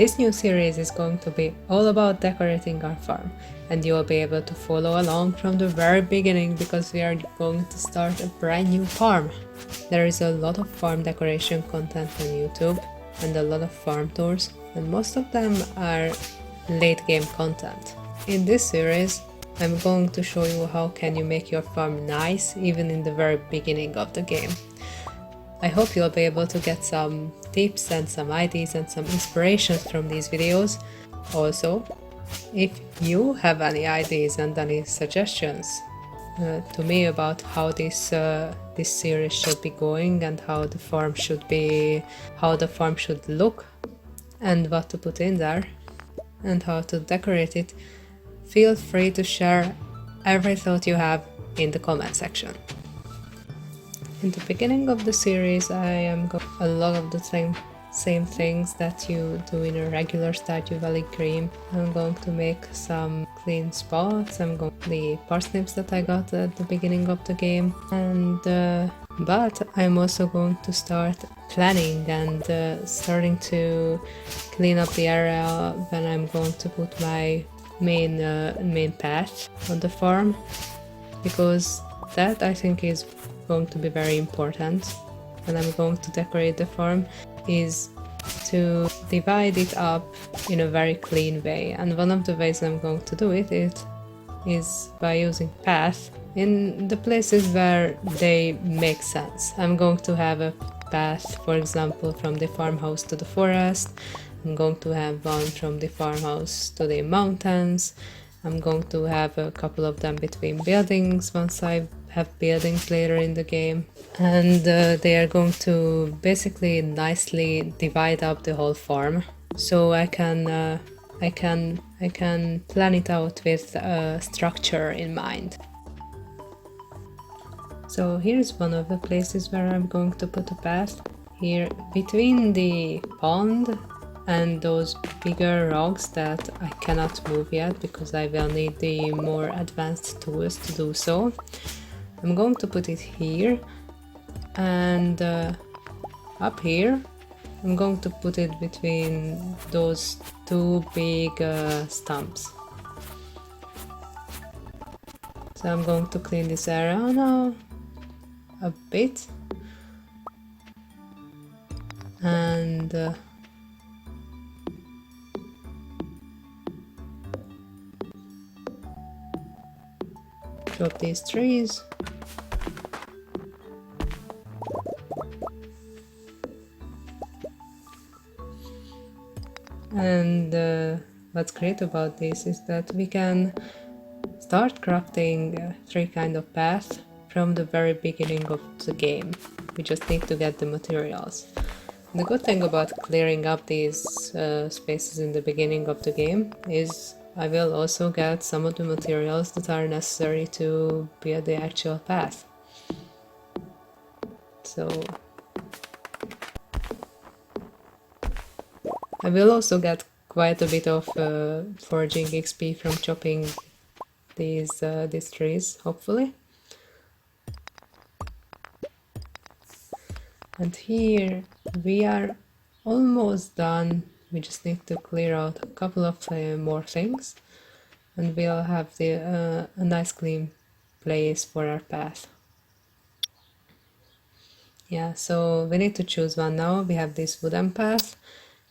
This new series is going to be all about decorating our farm, and you will be able to follow along from the very beginning because we are going to start a brand new farm. There is a lot of farm decoration content on YouTube and a lot of farm tours, and most of them are late game content. In this series, I'm going to show you how can you make your farm nice even in the very beginning of the game. I hope you'll be able to get some tips and some ideas and some inspirations from these videos. Also, if you have any ideas and any suggestions to me about how this series should be going and how the farm should look and what to put in there and how to decorate it, feel free to share every thought you have in the comment section. In the beginning of the series, I am going a lot of the same things that you do in a regular Stardew Valley game. I'm going to make some clean spots. I'm going to the parsnips that I got at the beginning of the game, and but I'm also going to start planning and starting to clean up the area when I'm going to put my main path on the farm, because that I think is going to be very important when I'm going to decorate the farm, is to divide it up in a very clean way, and one of the ways I'm going to do it is by using paths in the places where they make sense. I'm going to have a path, for example, from the farmhouse to the forest. I'm going to have one from the farmhouse to the mountains. I'm going to have a couple of them between buildings once I have buildings later in the game, and they are going to basically nicely divide up the whole farm, so I can plan it out with a structure in mind. So here's one of the places where I'm going to put a path. Here between the pond and those bigger rocks that I cannot move yet because I will need the more advanced tools to do so. I'm going to put it here, and up here I'm going to put it between those two big stumps. So I'm going to clean this area now a bit, and drop these trees. And what's great about this is that we can start crafting 3 kind of paths from the very beginning of the game. We just need to get the materials. The good thing about clearing up these spaces in the beginning of the game is I will also get some of the materials that are necessary to build the actual path. So I will also get quite a bit of foraging XP from chopping these trees, hopefully. And here we are almost done. We just need to clear out a couple of more things, and we'll have a nice clean place for our path. Yeah, so we need to choose one now. We have this wooden path.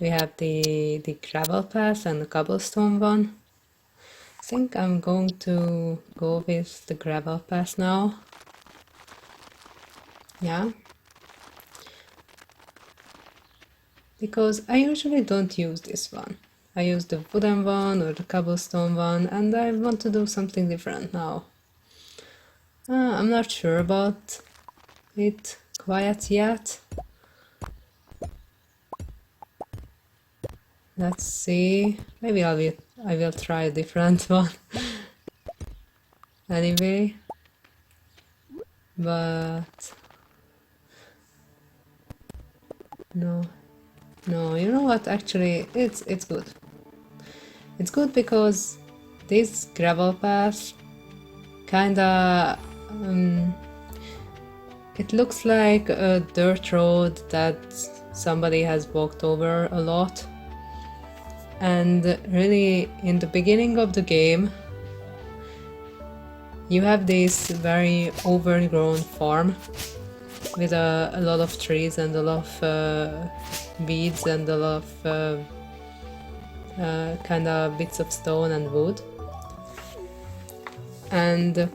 We have the gravel path and the cobblestone one. I think I'm going to go with the gravel path now. Yeah. Because I usually don't use this one. I use the wooden one or the cobblestone one, and I want to do something different now. I'm not sure about it quite yet. Let's see, maybe I will try a different one anyway, but no, you know what, actually it's good. It's good because this gravel path kinda it looks like a dirt road that somebody has walked over a lot. And really, in the beginning of the game, you have this very overgrown farm with a lot of trees and a lot of weeds and a lot of kind of bits of stone and wood. And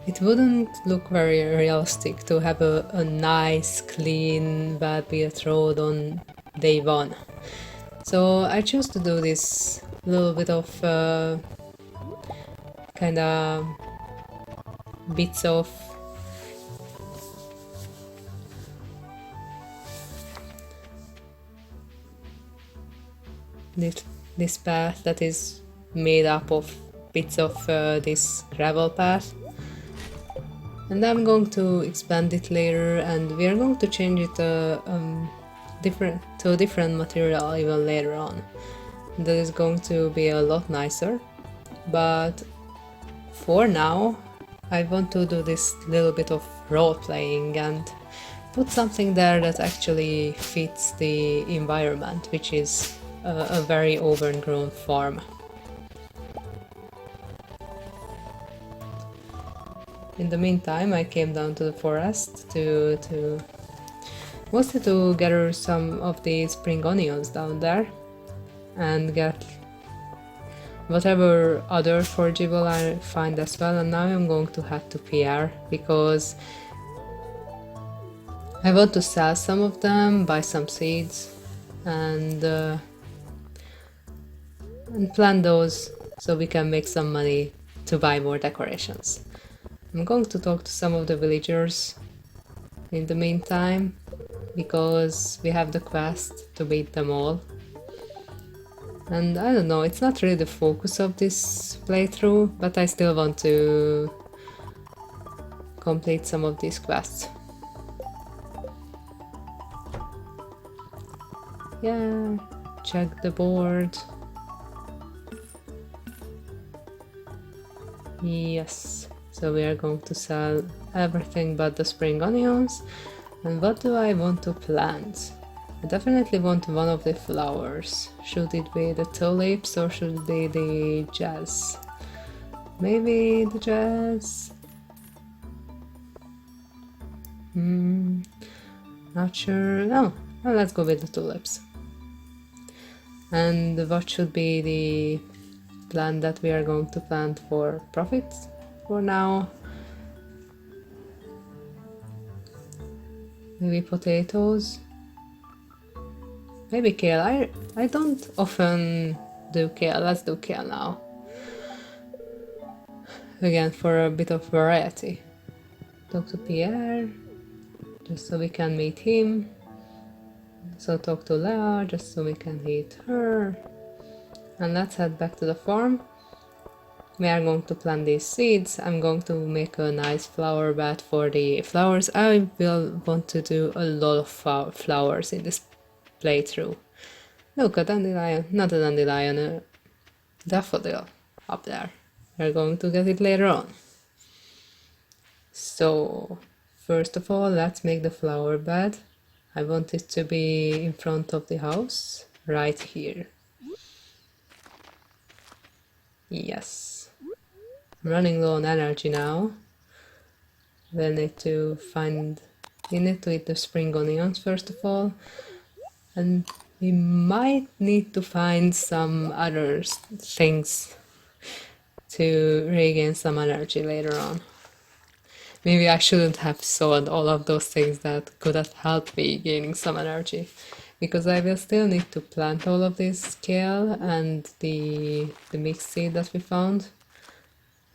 it wouldn't look very realistic to have a nice, clean, well-built road on day one. So I chose to do this little bit of kind of bits of this path that is made up of bits of this gravel path, and I'm going to expand it later, and we are going to change it to a different material even later on. That is going to be a lot nicer, but for now I want to do this little bit of role playing and put something there that actually fits the environment, which is a very overgrown farm. In the meantime, I came down to the forest mostly to gather some of the spring onions down there and get whatever other forageable I find as well. And now I'm going to head to Pierre because I want to sell some of them, buy some seeds, and plant those so we can make some money to buy more decorations. I'm going to talk to some of the villagers in the meantime, because we have the quest to beat them all. And I don't know, it's not really the focus of this playthrough, but I still want to complete some of these quests. Yeah, check the board. Yes. So we are going to sell everything but the spring onions. And what do I want to plant? I definitely want one of the flowers. Should it be the tulips or should it be the jazz? Maybe the jazz? Not sure. No, let's go with the tulips. And what should be the plant that we are going to plant for profits? For now, maybe potatoes, maybe kale. I don't often do kale. Let's do kale now. Again, for a bit of variety. Talk to Pierre, just so we can meet him. So talk to Lea, just so we can meet her. And let's head back to the farm. We are going to plant these seeds. I'm going to make a nice flower bed for the flowers. I will want to do a lot of flowers in this playthrough. Look, a dandelion, not a dandelion, a daffodil up there. We're going to get it later on. So, first of all, let's make the flower bed. I want it to be in front of the house, right here. Yes. I'm running low on energy now. We'll need to eat the spring onions first of all. And we might need to find some other things to regain some energy later on. Maybe I shouldn't have sold all of those things that could have helped me gaining some energy, because I will still need to plant all of this kale and the mixed seed that we found,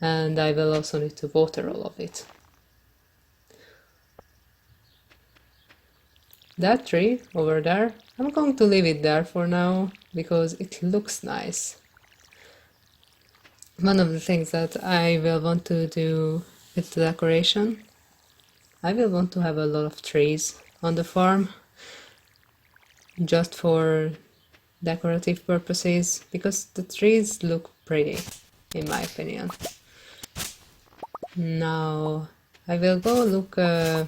and I will also need to water all of it. That tree over there, I'm going to leave it there for now because it looks nice. One of the things that I will want to do with the decoration, I will want to have a lot of trees on the farm just for decorative purposes, because the trees look pretty in my opinion. Now I will go look up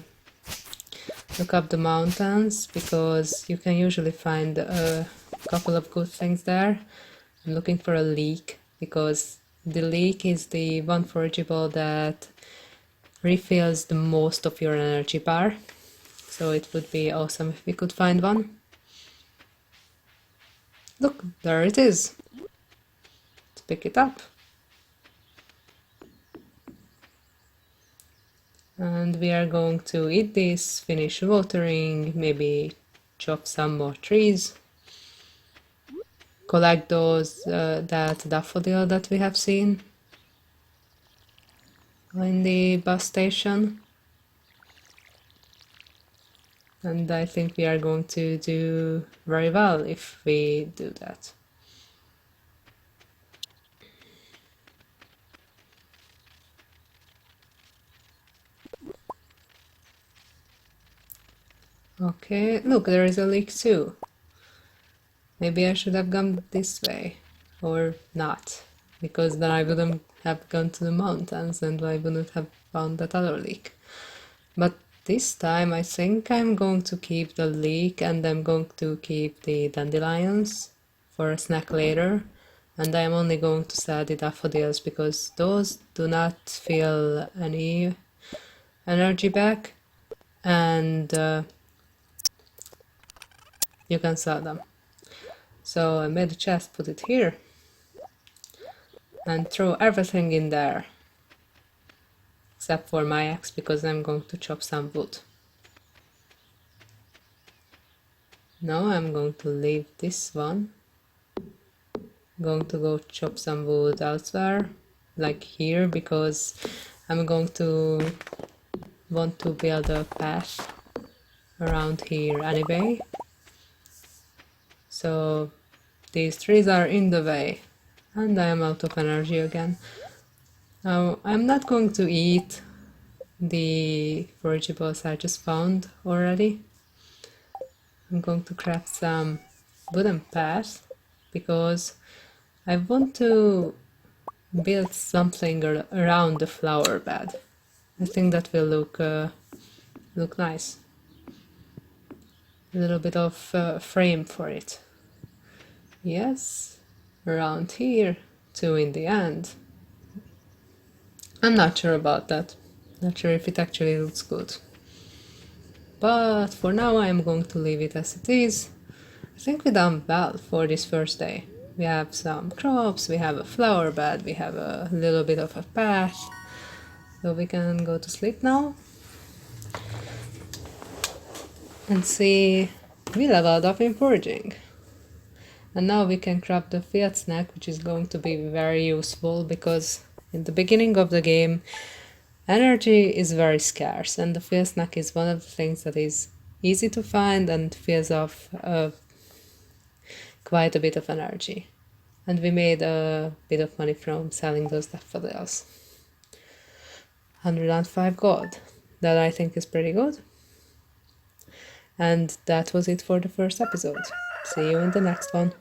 the mountains, because you can usually find a couple of good things there. I'm looking for a leek because the leek is the one forageable that refills the most of your energy bar. So it would be awesome if we could find one. Look, there it is. Let's pick it up. And we are going to eat this, finish watering, maybe chop some more trees, collect those that daffodil that we have seen in the bus station. And I think we are going to do very well if we do that. Okay, look, there is a leak too. Maybe I should have gone this way, or not, because then I wouldn't have gone to the mountains and I wouldn't have found that other leak. But this time I think I'm going to keep the leek and I'm going to keep the dandelions for a snack later. And I'm only going to sell the daffodils because those do not feel any energy back, and you can sell them. So I made a chest, put it here, and throw everything in there except for my axe because I'm going to chop some wood. Now I'm going to leave this one. I'm going to go chop some wood elsewhere, like here, because I'm going to want to build a path around here anyway. So these trees are in the way and I am out of energy again. Now I'm not going to eat the forageables I just found already. I'm going to craft some wooden path because I want to build something around the flower bed. I think that will look nice. A little bit of frame for it. Yes, around here too in the end. I'm not sure about that. Not sure if it actually looks good. But for now I'm going to leave it as it is. I think we done well for this first day. We have some crops, we have a flower bed, we have a little bit of a path. So we can go to sleep now. And see, we leveled up in foraging. And now we can craft the field snack, which is going to be very useful because in the beginning of the game, energy is very scarce, and the field snack is one of the things that is easy to find and fills off quite a bit of energy. And we made a bit of money from selling those daffodils. 105 gold. That I think is pretty good. And that was it for the first episode. See you in the next one.